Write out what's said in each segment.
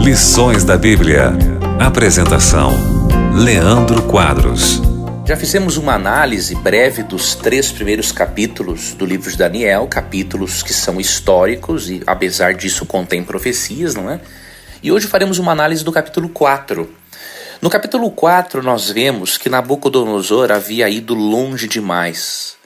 Lições da Bíblia. Apresentação: Leandro Quadros. Já fizemos uma análise breve dos 3 primeiros capítulos do livro de Daniel, capítulos que são históricos e, apesar disso, contêm profecias, não é? E hoje faremos uma análise do capítulo 4. No capítulo 4, nós vemos que Nabucodonosor havia ido longe demais.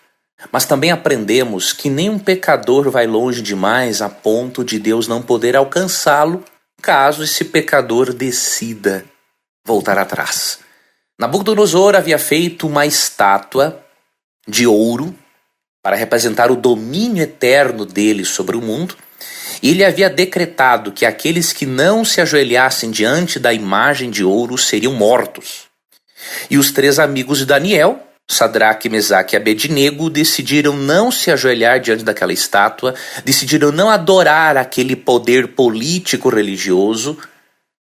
Mas também aprendemos que nenhum pecador vai longe demais a ponto de Deus não poder alcançá-lo caso esse pecador decida voltar atrás. Nabucodonosor havia feito uma estátua de ouro para representar o domínio eterno dele sobre o mundo, e ele havia decretado que aqueles que não se ajoelhassem diante da imagem de ouro seriam mortos. E os 3 amigos de Daniel, Sadraque, Mesaque e Abednego, decidiram não se ajoelhar diante daquela estátua, decidiram não adorar aquele poder político-religioso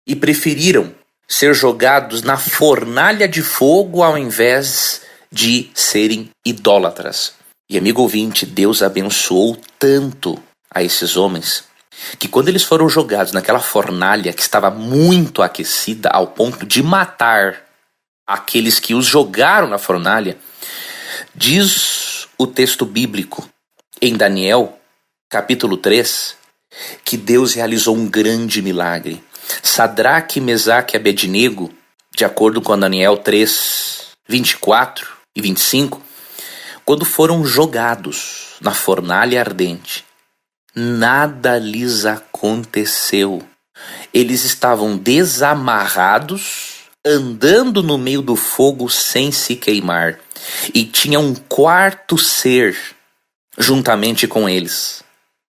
e preferiram ser jogados na fornalha de fogo ao invés de serem idólatras. E amigo ouvinte, Deus abençoou tanto a esses homens que quando eles foram jogados naquela fornalha que estava muito aquecida ao ponto de matar aqueles que os jogaram na fornalha, diz o texto bíblico em Daniel, capítulo 3, que Deus realizou um grande milagre. Sadraque, Mesaque e Abednego, de acordo com Daniel 3, 24 e 25, quando foram jogados na fornalha ardente, nada lhes aconteceu. Eles estavam desamarrados, andando no meio do fogo sem se queimar, e tinha um quarto ser juntamente com eles.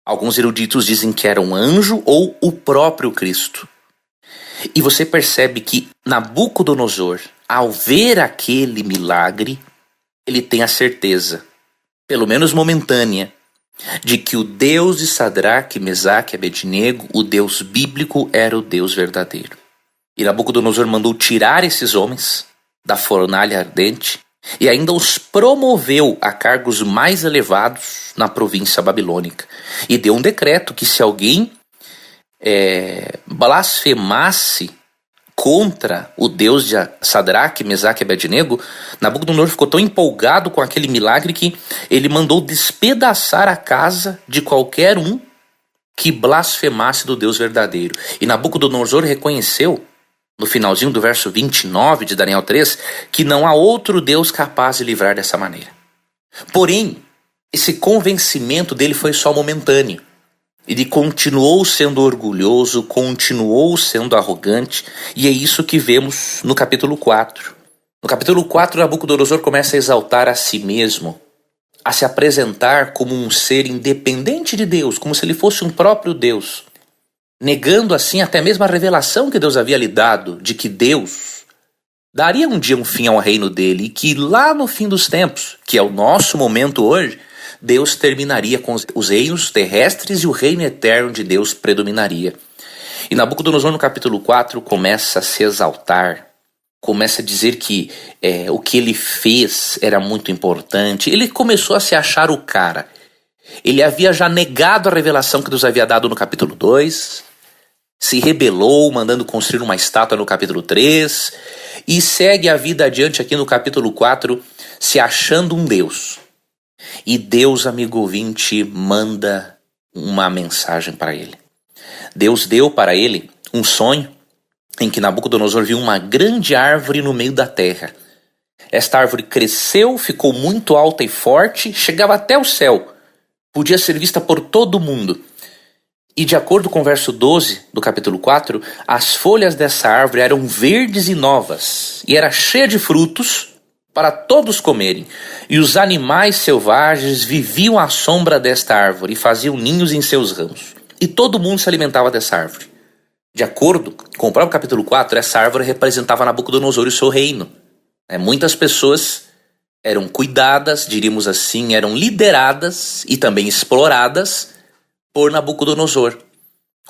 Alguns eruditos dizem que era um anjo ou o próprio Cristo. E você percebe que Nabucodonosor, ao ver aquele milagre, ele tem a certeza, pelo menos momentânea, de que o Deus de Sadraque, Mesaque e Abednego, o Deus bíblico, era o Deus verdadeiro. E Nabucodonosor mandou tirar esses homens da fornalha ardente e ainda os promoveu a cargos mais elevados na província babilônica. E deu um decreto que se alguém blasfemasse contra o Deus de Sadraque, Mesaque e Abednego, Nabucodonosor ficou tão empolgado com aquele milagre que ele mandou despedaçar a casa de qualquer um que blasfemasse do Deus verdadeiro. E Nabucodonosor reconheceu, no finalzinho do verso 29 de Daniel 3, que não há outro Deus capaz de livrar dessa maneira. Porém, esse convencimento dele foi só momentâneo. Ele continuou sendo orgulhoso, continuou sendo arrogante, e é isso que vemos no capítulo 4. No capítulo 4, Nabucodonosor começa a exaltar a si mesmo, a se apresentar como um ser independente de Deus, como se ele fosse um próprio Deus, negando assim até mesmo a revelação que Deus havia lhe dado de que Deus daria um dia um fim ao reino dele e que lá no fim dos tempos, que é o nosso momento hoje, Deus terminaria com os reinos terrestres e o reino eterno de Deus predominaria. E Nabucodonosor no capítulo 4 começa a se exaltar, começa a dizer que o que ele fez era muito importante. Ele começou a se achar o cara. Ele havia já negado a revelação que Deus havia dado no capítulo 2, se rebelou, mandando construir uma estátua no capítulo 3, e segue a vida adiante aqui no capítulo 4, se achando um Deus. E Deus, amigo ouvinte, manda uma mensagem para ele. Deus deu para ele um sonho em que Nabucodonosor viu uma grande árvore no meio da terra. Esta árvore cresceu, ficou muito alta e forte, chegava até o céu, podia ser vista por todo mundo. E de acordo com o verso 12 do capítulo 4, as folhas dessa árvore eram verdes e novas, e era cheia de frutos para todos comerem, e os animais selvagens viviam à sombra desta árvore e faziam ninhos em seus ramos, e todo mundo se alimentava dessa árvore. De acordo com o próprio capítulo 4, essa árvore representava Nabucodonosor e o seu reino. Muitas pessoas eram cuidadas, diríamos assim, eram lideradas e também exploradas por Nabucodonosor.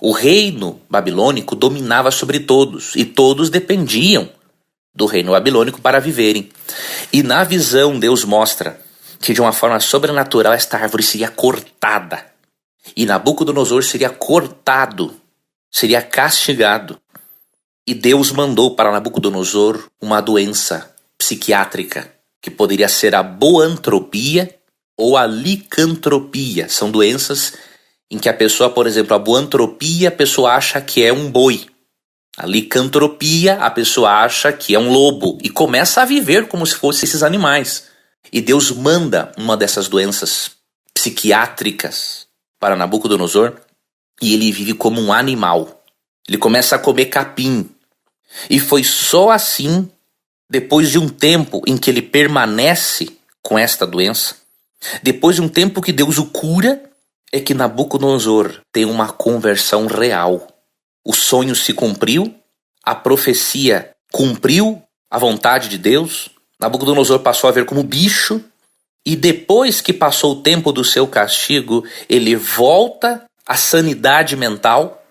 O reino babilônico dominava sobre todos, e todos dependiam do reino babilônico para viverem. E na visão Deus mostra que de uma forma sobrenatural esta árvore seria cortada E Nabucodonosor seria cortado, seria castigado. E Deus mandou para Nabucodonosor uma doença psiquiátrica, que poderia ser a boantropia ou a licantropia. São doenças em que a pessoa, por exemplo, a boantropia, a pessoa acha que é um boi. A licantropia, a pessoa acha que é um lobo e começa a viver como se fossem esses animais. E Deus manda uma dessas doenças psiquiátricas para Nabucodonosor e ele vive como um animal. Ele começa a comer capim. E foi só assim, depois de um tempo em que ele permanece com esta doença, depois de um tempo que Deus o cura, é que Nabucodonosor tem uma conversão real. O sonho se cumpriu, a profecia cumpriu a vontade de Deus. Nabucodonosor passou a ver como bicho, e depois que passou o tempo do seu castigo, ele volta à sanidade mental,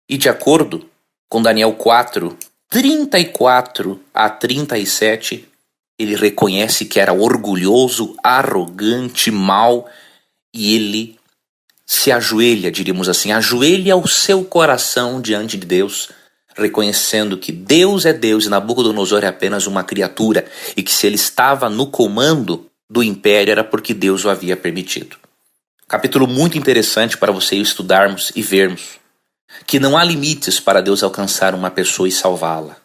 e de acordo com Daniel 4, 34 a 37, ele reconhece que era orgulhoso, arrogante, mau, e ele se ajoelha, diríamos assim, ajoelha o seu coração diante de Deus, reconhecendo que Deus é Deus e Nabucodonosor é apenas uma criatura, e que se ele estava no comando do império era porque Deus o havia permitido. Capítulo muito interessante para você estudarmos e vermos que não há limites para Deus alcançar uma pessoa e salvá-la.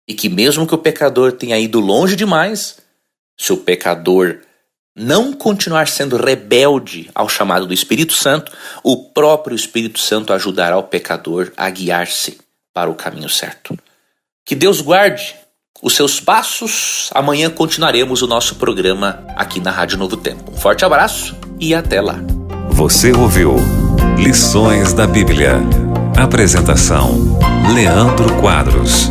E que mesmo que o pecador tenha ido longe demais, se o pecador não continuar sendo rebelde ao chamado do Espírito Santo, o próprio Espírito Santo ajudará o pecador a guiar-se para o caminho certo. Que Deus guarde os seus passos. Amanhã continuaremos o nosso programa aqui na Rádio Novo Tempo. Um forte abraço e até lá. Você ouviu Lições da Bíblia. Apresentação: Leandro Quadros.